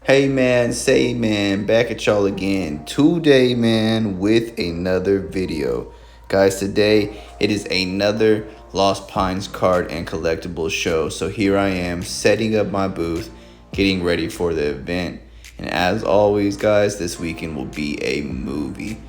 Hey man, say man, back at y'all again today, man, with another video. Guys, today it is another Lost Pines card and collectibles show. So here I am setting up my booth, getting ready for the event. And as always, guys, this weekend will be a movie.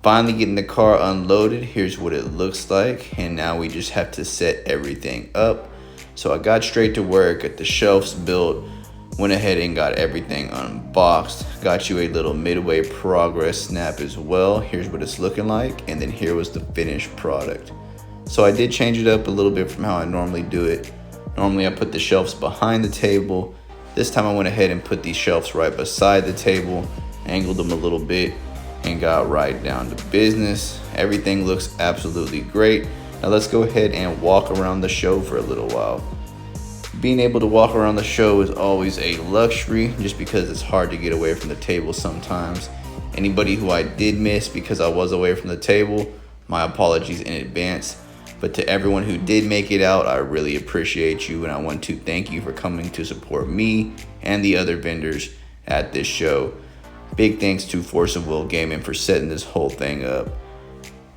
Finally getting the car unloaded, here's what it looks like. And now we just have to set everything up. So I got straight to work, got the shelves built, went ahead and got everything unboxed. Got you a little midway progress snap as well. Here's what it's looking like, and then here was the finished product. So I did change it up a little bit from how I normally do it. Normally I put the shelves behind the table. This time I went ahead and put these shelves right beside the table, angled them a little bit, and got right down to business. Everything looks absolutely great. Now let's go ahead and walk around the show for a little while. Being able to walk around the show is always a luxury just because it's hard to get away from the table sometimes. Anybody who I did miss because I was away from the table, my apologies in advance. But to everyone who did make it out, I really appreciate you, and I want to thank you for coming to support me and the other vendors at this show. Big thanks to Force of Will Gaming for setting this whole thing up.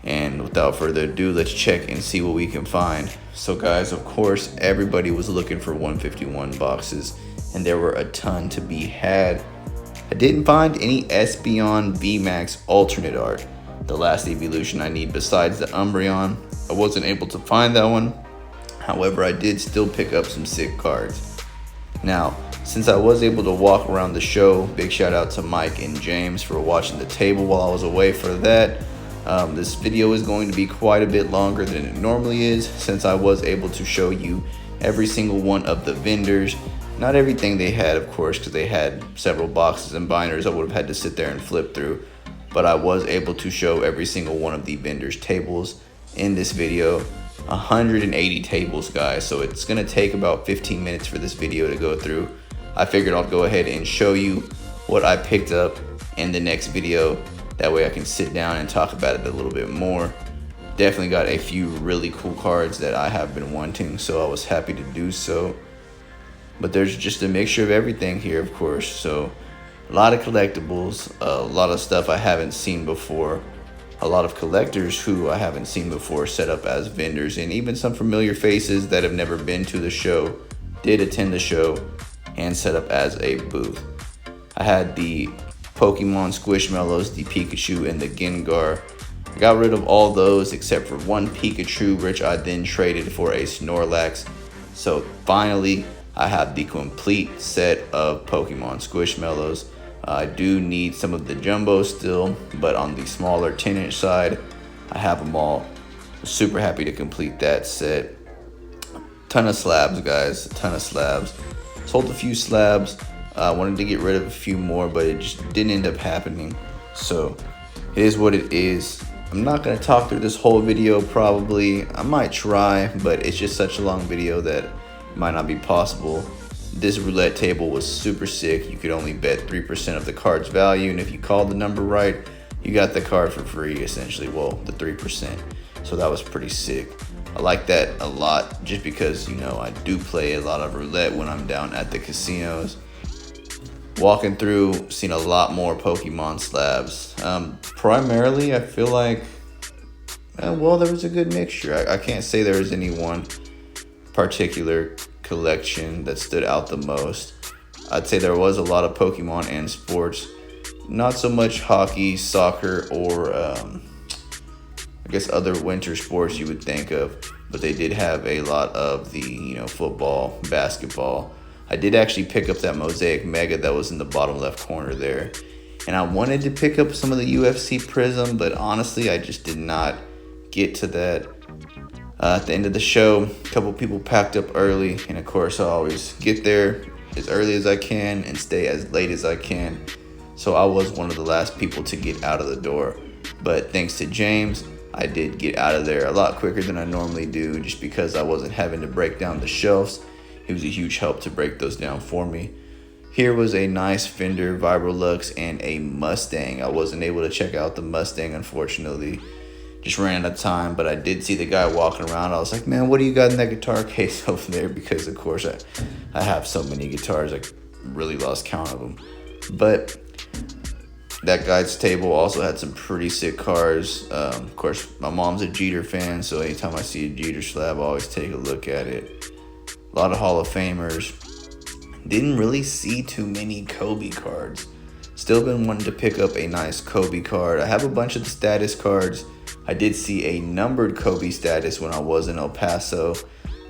And without further ado, let's check and see what we can find. So guys, of course, everybody was looking for 151 boxes, and there were a ton to be had. I didn't find any Espeon VMAX alternate art, the last evolution I need besides the Umbreon. I wasn't able to find that one. However, I did still pick up some sick cards. Now, since I was able to walk around the show, big shout out to Mike and James for watching the table while I was away for that. This video is going to be quite a bit longer than it normally is, since I was able to show you every single one of the vendors. Not everything they had, of course, because they had several boxes and binders I would have had to sit there and flip through. But I was able to show every single one of the vendors' tables in this video. 180 tables, guys, so it's going to take about 15 minutes for this video to go through. I figured I'll go ahead and show you what I picked up in the next video. That way I can sit down and talk about it a little bit more. Definitely got a few really cool cards that I have been wanting, so I was happy to do so. But there's just a mixture of everything here, of course. So a lot of collectibles, a lot of stuff I haven't seen before, a lot of collectors who I haven't seen before set up as vendors, and even some familiar faces that have never been to the show did attend the show and set up as a booth. I had the Pokemon Squishmallows, the Pikachu, and the Gengar. I got rid of all those except for one Pikachu, which I then traded for a Snorlax. So finally, I have the complete set of Pokemon Squishmallows. I do need some of the Jumbo still, but on the smaller 10-inch side, I have them all. Super happy to complete that set. Ton of slabs, guys, a ton of slabs. Sold a few slabs. I wanted to get rid of a few more, but it just didn't end up happening. So it is what it is. I'm not going to talk through this whole video probably. I might try, but it's just such a long video that it might not be possible. This roulette table was super sick. You could only bet 3% of the card's value, and if you called the number right, you got the card for free, essentially. Well, the 3%. So that was pretty sick. I like that a lot just because, you know, I do play a lot of roulette when I'm down at the casinos. Walking through, seen a lot more Pokemon slabs. Primarily, I feel like, well, there was a good mixture. I can't say there was any one particular collection that stood out the most. I'd say there was a lot of Pokemon and sports. Not so much hockey, soccer, or I guess other winter sports you would think of. But they did have a lot of the, you know, football, basketball. I did actually pick up that Mosaic Mega that was in the bottom left corner there. And I wanted to pick up some of the UFC Prism, but honestly, I just did not get to that. At the end of the show, a couple people packed up early, and of course, I always get there as early as I can and stay as late as I can. So I was one of the last people to get out of the door. But thanks to James, I did get out of there a lot quicker than I normally do, just because I wasn't having to break down the shelves. It was a huge help to break those down for me. Here was a nice Fender Vibrolux and a Mustang. I wasn't able to check out the Mustang, unfortunately. Just ran out of time, but I did see the guy walking around. I was like, man, what do you got in that guitar case over there? Because, of course, I have so many guitars. I really lost count of them. But that guy's table also had some pretty sick cars. Of course, my mom's a Jeter fan, so anytime I see a Jeter slab, I always take a look at it. A lot of Hall of Famers. Didn't really see too many Kobe cards. Still been wanting to pick up a nice Kobe card. I have a bunch of the status cards. I did see a numbered Kobe status when I was in El Paso.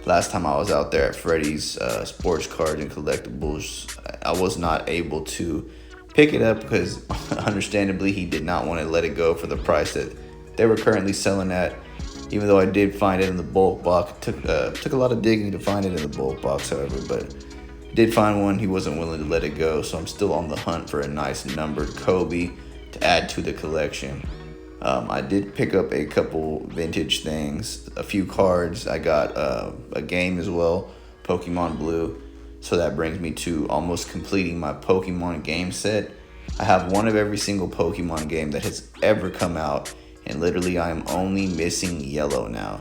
Last time I was out there at Freddy's Sports Cards and Collectibles, I was not able to pick it up because understandably he did not want to let it go for the price that they were currently selling at. Even though I did find it in the bulk box, took a lot of digging to find it in the bulk box, however, but did find one. He wasn't willing to let it go, so I'm still on the hunt for a nice numbered Kobe to add to the collection. I did pick up a couple vintage things, a few cards. I got a game as well, Pokemon Blue. So that brings me to almost completing my Pokemon game set. I have one of every single Pokemon game that has ever come out, and literally I am only missing Yellow now.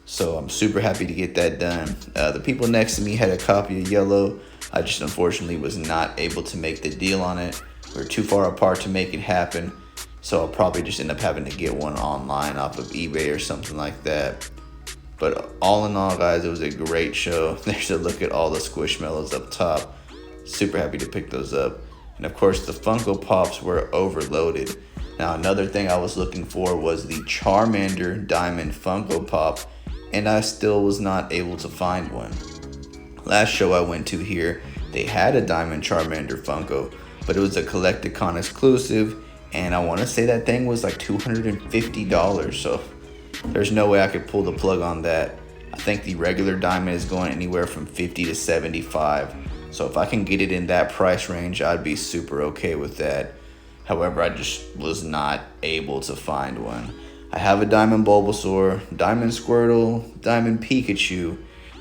So I'm super happy to get that done. The people next to me had a copy of Yellow. I just unfortunately was not able to make the deal on it. We're too far apart to make it happen. So I'll probably just end up having to get one online off of eBay or something like that. But all in all, guys, it was a great show. There's a look at all the Squishmallows up top. Super happy to pick those up. And of course, the Funko Pops were overloaded. Now, another thing I was looking for was the Charmander Diamond Funko Pop, and I still was not able to find one. Last show I went to here, they had a Diamond Charmander Funko, but it was a Collecticon exclusive, and I want to say that thing was like $250, so there's no way I could pull the plug on that. I think the regular Diamond is going anywhere from $50 to $75. So if I can get it in that price range, I'd be super okay with that. However, I just was not able to find one. I have a Diamond Bulbasaur, Diamond Squirtle, Diamond Pikachu.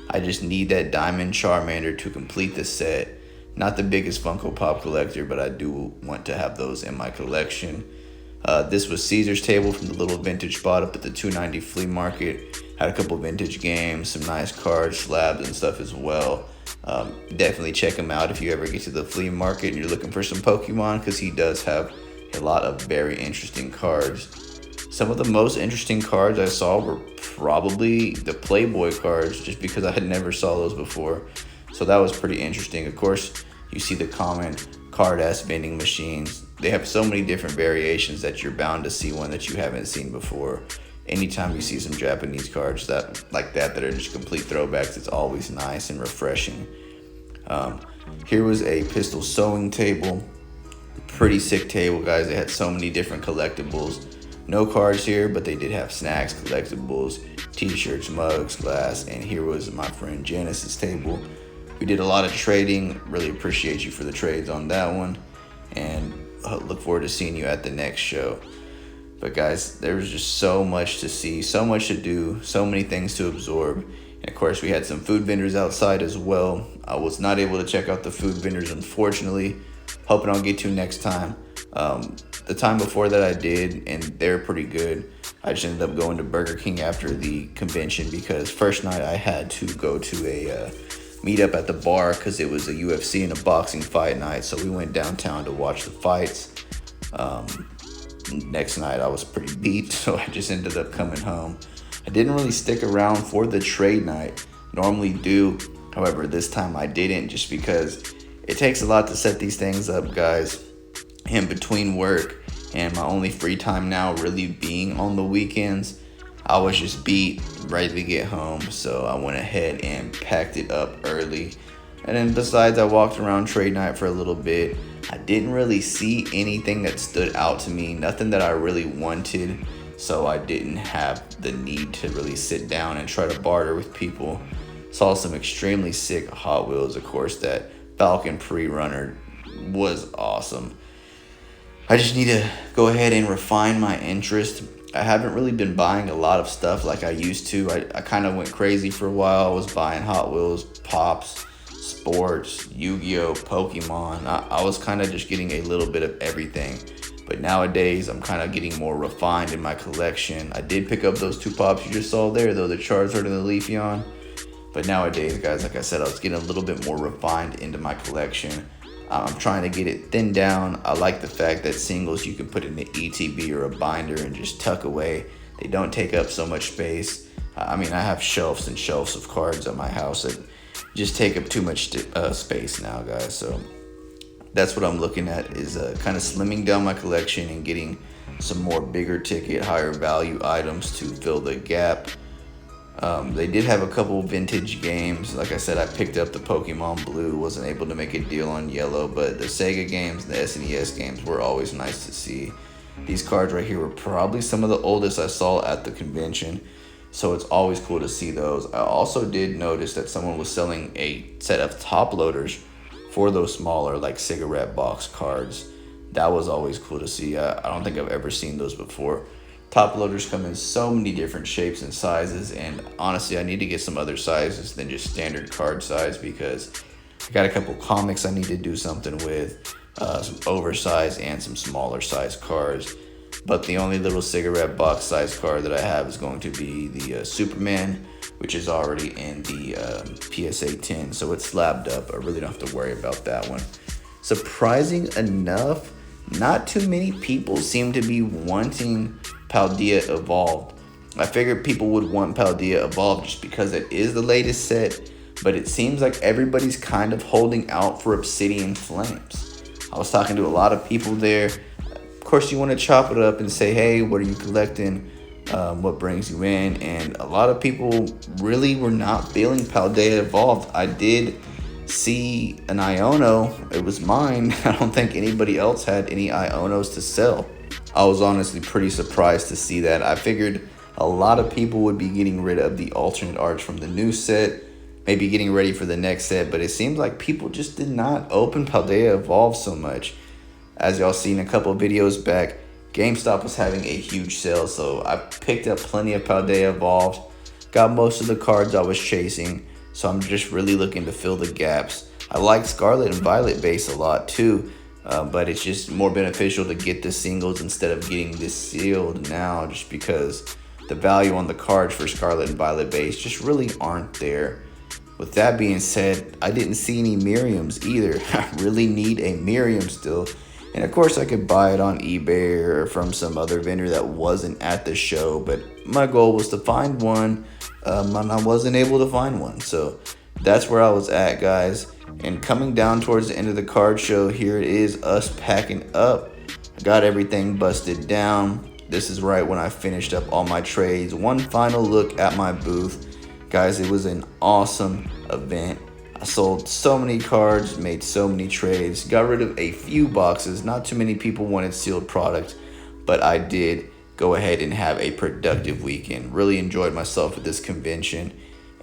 I just need that Diamond Charmander to complete the set. Not the biggest Funko Pop collector, but I do want to have those in my collection. This was Caesar's Table from the little vintage spot up at the 290 flea market. Had a couple vintage games, some nice cards, slabs, and stuff as well. Definitely check him out if you ever get to the flea market and you're looking for some Pokemon, because he does have a lot of very interesting cards. Some of the most interesting cards I saw were probably the Playboy cards, just because I had never saw those before. So that was pretty interesting. Of course, you see the common card-ass vending machines. They have so many different variations that you're bound to see one that you haven't seen before. Anytime you see some Japanese cards that are just complete throwbacks, it's always nice and refreshing. Here was a pistol sewing table. Pretty sick table, guys. They had so many different collectibles. No cards here, but they did have snacks, collectibles, t-shirts, mugs, glass, and here was my friend Janice's table. We did a lot of trading. Really appreciate you for the trades on that one, and look forward to seeing you at the next show. But guys, there was just so much to see, so much to do, so many things to absorb. And of course, we had some food vendors outside as well. I was not able to check out the food vendors, unfortunately. Hoping I'll get to next time. The time before that I did, and they're pretty good. I just ended up going to Burger King after the convention because first night I had to go to a meet up at the bar because it was a UFC and a boxing fight night. So we went downtown to watch the fights. Next night I was pretty beat, so I just ended up coming home. I didn't really stick around for the trade night. Normally do. However, this time I didn't, just because it takes a lot to set these things up, guys. In between work and my only free time now really being on the weekends, I was just beat, ready to get home. So I went ahead and packed it up early. And then besides, I walked around trade night for a little bit. I didn't really see anything that stood out to me, nothing that I really wanted. So I didn't have the need to really sit down and try to barter with people. Saw some extremely sick Hot Wheels, of course. That Falcon pre-runner was awesome. I just need to go ahead and refine my interest. I haven't really been buying a lot of stuff like I used to. I kind of went crazy for a while. I was buying Hot Wheels, Pops, Sports, Yu-Gi-Oh, Pokemon. I was kind of just getting a little bit of everything. But nowadays, I'm kind of getting more refined in my collection. I did pick up those two Pops you just saw there, though, the Charizard and the Leafeon. But nowadays, guys, like I said, I was getting a little bit more refined into my collection. I'm trying to get it thinned down. I like the fact that singles you can put in an ETB or a binder and just tuck away. They don't take up so much space. I mean, I have shelves and shelves of cards at my house that just take up too much space now, guys. So that's what I'm looking at, is kind of slimming down my collection and getting some more bigger ticket, higher value items to fill the gap. They did have a couple vintage games. Like I said, I picked up the Pokemon Blue, wasn't able to make a deal on Yellow, but the Sega games, the SNES games were always nice to see. These cards right here were probably some of the oldest I saw at the convention, so it's always cool to see those. I also did notice that someone was selling a set of top loaders for those smaller, like cigarette box cards. That was always cool to see. I don't think I've ever seen those before. Top loaders come in so many different shapes and sizes, and honestly, I need to get some other sizes than just standard card size, because I got a couple comics I need to do something with, some oversized and some smaller size cards. But the only little cigarette box size card that I have is going to be the Superman, which is already in the PSA 10, so it's slabbed up. I really don't have to worry about that one. Surprising enough, not too many people seem to be wanting Paldea Evolved. I figured people would want Paldea Evolved just because it is the latest set, but it seems like everybody's kind of holding out for Obsidian Flames. I was talking to a lot of people there. Of course, you want to chop it up and say, hey, what are you collecting? What brings you in? And a lot of people really were not feeling Paldea Evolved. I did see an Iono. It was mine. I don't think anybody else had any Ionos to sell. I was honestly pretty surprised to see that. I figured a lot of people would be getting rid of the alternate arts from the new set, maybe getting ready for the next set, but it seems like people just did not open Paldea Evolved so much. As y'all seen a couple of videos back, GameStop was having a huge sale, so I picked up plenty of Paldea Evolved, got most of the cards I was chasing, so I'm just really looking to fill the gaps. I like Scarlet and Violet base a lot too, but it's just more beneficial to get the singles instead of getting this sealed now, just because the value on the cards for Scarlet and Violet base just really aren't there. With that being said, I didn't see any Miriams either. I really need a Miriam still. And of course I could buy it on eBay or from some other vendor that wasn't at the show, but my goal was to find one, and I wasn't able to find one. So that's where I was at, guys. And coming down towards the end of the card show, here it is, us packing up. I got everything busted down. This is right when I finished up all my trades. One final look at my booth. Guys, it was an awesome event. I sold so many cards, made so many trades, got rid of a few boxes. Not too many people wanted sealed product, but I did go ahead and have a productive weekend. Really enjoyed myself at this convention,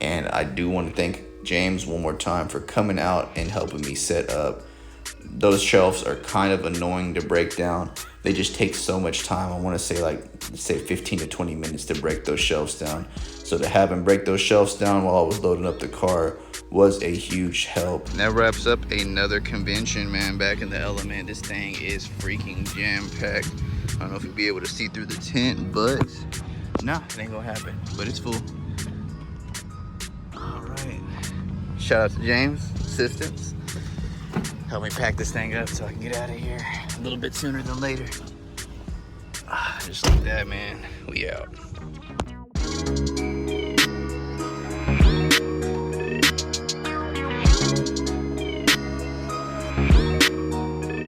and I do want to thank James one more time for coming out and helping me set up. Those shelves are kind of annoying to break down. They just take so much time. I want to say let's say 15 to 20 minutes to break those shelves down. So to have him break those shelves down while I was loading up the car was a huge help. That wraps up another convention, man. Back in the element. This thing is freaking jam-packed. I don't know if you'll be able to see through the tent, but nah, it ain't gonna happen. But it's full. All right. Shout out to James, assistants. Help me pack this thing up so I can get out of here a little bit sooner than later. Just like that, man. We out.